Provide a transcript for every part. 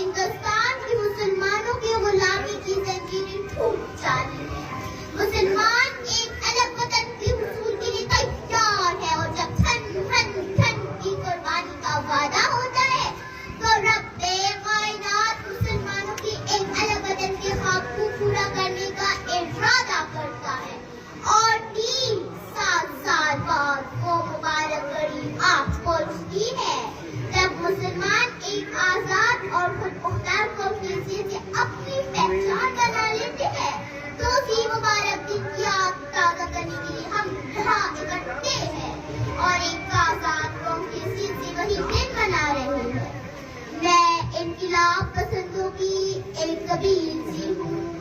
ہندوستان کی مسلمانوں کی غلامی کی زنجیریں ٹوٹ جاتی ہیں. مسلمان ایک الگ وطن کے حصول کے لیے تیار ہے اور جب دھن کی قربانی کا وعدہ ہوتا ہے تو رب کائنات مسلمانوں کی ایک الگ وطن کے خواب کو پورا کرنے کا ارادہ کرتا ہے اور 3 سال بعد وہ مبارک گھڑی آ پہنچتی ہے جب مسلمان ایک آزاد اور خود مختار قوم کی حیثیت سے اپنی پہچان بنا لیتے ہیں تو اسی مبارک دن کی یاد تازہ کرنے کے لیے ہم یہاں اکٹھے ہیں اور ایک آزاد قوم کی حیثیت سے وہی دن منا رہے ہیں. میں انقلاب پسندوں کی ایک قبیل سے ہوں.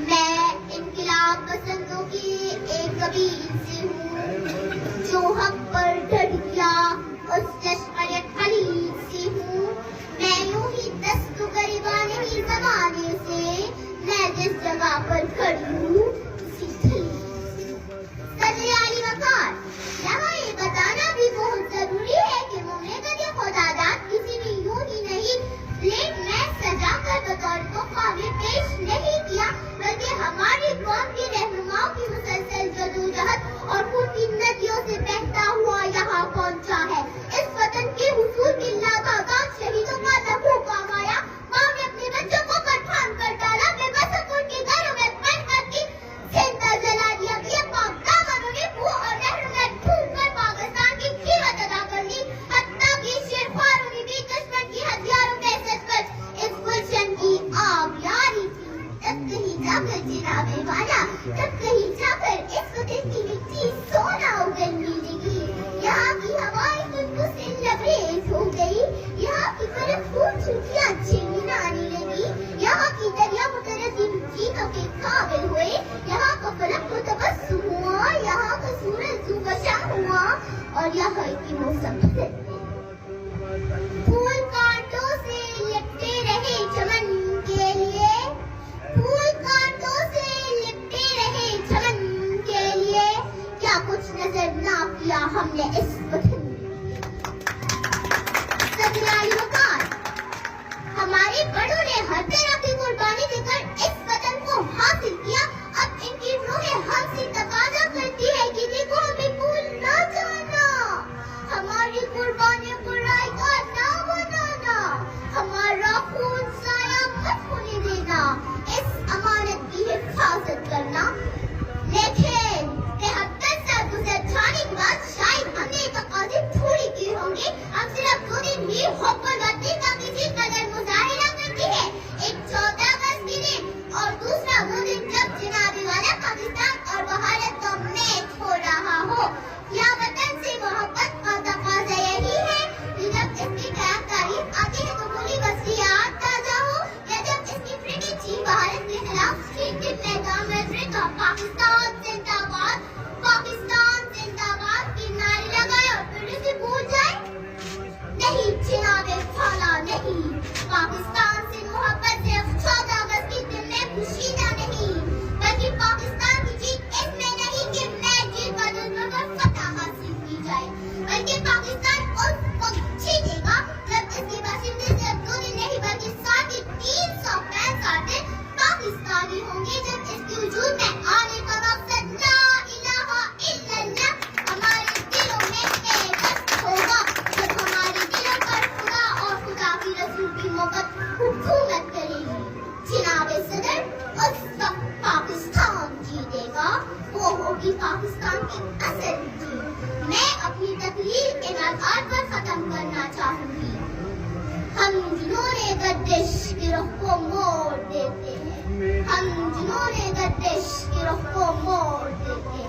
میں انقلاب پسندوں کی ایک قبیل سے ہوں جو حق پر ڈٹ گیا اس لشکر خلیل سے ہوں. میں یوں ہی دست گریبان ہی زمانے سے میں جس جگہ پر کھڑی ہوں اسی صدر وقار. یہاں یہ بتانا بھی بہت ضروری ہے کہ مملکت خداداد کسی نے یوں ہی نہیں پلیٹ میں سجا کر بطور کو قابل پیش نہیں کیا بلکہ ہماری قوم کے رہنماؤں کی مسلسل جدوجہد اور خون کی ندیوں سے بہتا ہوا یہاں پہنچا ہے. اس وطن کے حصول کے لاتعداد شہیدوں کا لہو کمایا. ماں نے اپنے بچوں کو قربان کر ڈالا. بے بس ان کے گھروں میں بند کر کے زندہ جلا دیا گیا. پاک دامنوں نے منہ اور نہروں میں ڈوب کر پاکستان کی قیمت ادا کر دی. حتیٰ کہ شیرخواروں نے بھی دشمن کی ہتھیاروں میں سچ کر اس گلشن کی آگ یاری تھی. تب کہیں جا کر جناب والا تب کہیں جا کر اس وطن کی مٹی سونا اگلنے لگی. یہاں کی ہوائیں تنکوں سے لبریز ہو گئی. یہاں کی طرف پھول چھٹیاں چھڑنے آنے لگی. یہاں کی دریا مترجم جیتوں کے قابل ہوئے. یہاں کا فلک متبسم ہوا. یہاں کا سورج زوبشاں ہوا اور یہاں کی موسم پھول کانٹوں سے لپٹے رہے چمن کے لیے. پھول کانٹوں سے لپٹے رہے چمن کے لیے. کیا کچھ نظر نہ کیا ہم نے اس وطن میں. صدر وقار. ہمارے بڑوں نے ہر طرح کی قربانی دے کر اس وطن کو حاصل کیا. اب ان کی روحیں ہم سے تقاضا کرتی ہے کہ دیکھو ہمیں بھول نہ جانا. ہماری قربانیوں کو رائے کا نہ بنانا. ہمارا خون ضائع مت ہونے دینا. اس امانت کی حفاظت کرنا. لیکن 73 سال گزر جانے کے بعد شاید ہم نے تقاضے پورے کیے ہوں گے. ہم صرف 2 دن بھی ہوکر وطن کا کسی قدر مظاہرہ کرتے ہیں. ایک 14 اگست کے دن اور دوسرا وہ دن جب جناب والا پاکستان اور بھارت کا میچ ہو رہا ہو. کیا وطن سے محبت کا تقاضا یہی ہے کہ جب اس کی قیام تاریخ آتی ہے تو پوری وسیعات تازہ ہو یا جب اس کی فرقے چین بھارت کے خلاف چین کے میدان میں فرقہ پاکستان زندہ باد پاکستان زندہ باد کے نعرے لگائے اور پھر اسے بھول جائے. نہیں جناب والا نہیں. پاکستان سے محبت صرف 14 اگست کے دن میں پوشیدہ نہیں بلکہ پاکستان کی جیت اس میں نہیں کہ میچ جیت کا دشمن پر فتح حاصل کی جائے بلکہ پاکستان اس وقت جیتے گا جب اس کے باشندے صرف 2 دن نہیں بلکہ 365 دن پاکستانی ہوں گے. جب اس کے وجود میں آنے کا مقصد لا الہ الا اللہ ہمارے دلوں میں پیوست ہوگا. جب ہمارے دلوں پر خدا اور خدا کی رسول کی محبت حکومت کرے گی جناب صدر اس وقت پاکستان جیتے گا. وہ ہوگی پاکستان کی اصل جیت. میں اپنی تقریر ان الفاظ پر ختم کرنا چاہوں گی. ہم جنہوں نے گردش کی رخ کو موڑ دیتے ہیں. ہم جنہوں نے گردش کی رخ کو موڑ دیتے ہیں.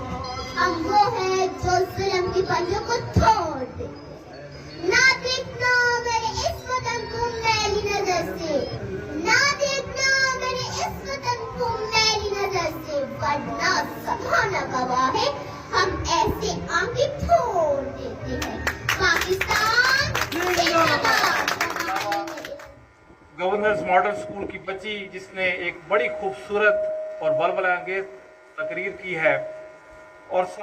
ہم وہ ہیں جو ظلم کی پنجوں کو توڑ دیتے ہیں. نہ دیکھنا میرے اس وطن کو میلی نظر سے. نہ دیکھنا میرے اس وطن کو میلی نظر سے ورنہ زمانہ گواہ ہے ہم ایسے آنکھیں پھوڑ دیتے ہیں. پاکستان زندہ باد. گورنرز ماڈل اسکول کی بچی جس نے ایک بڑی خوبصورت اور ولولہ انگیز تقریر کی ہے اور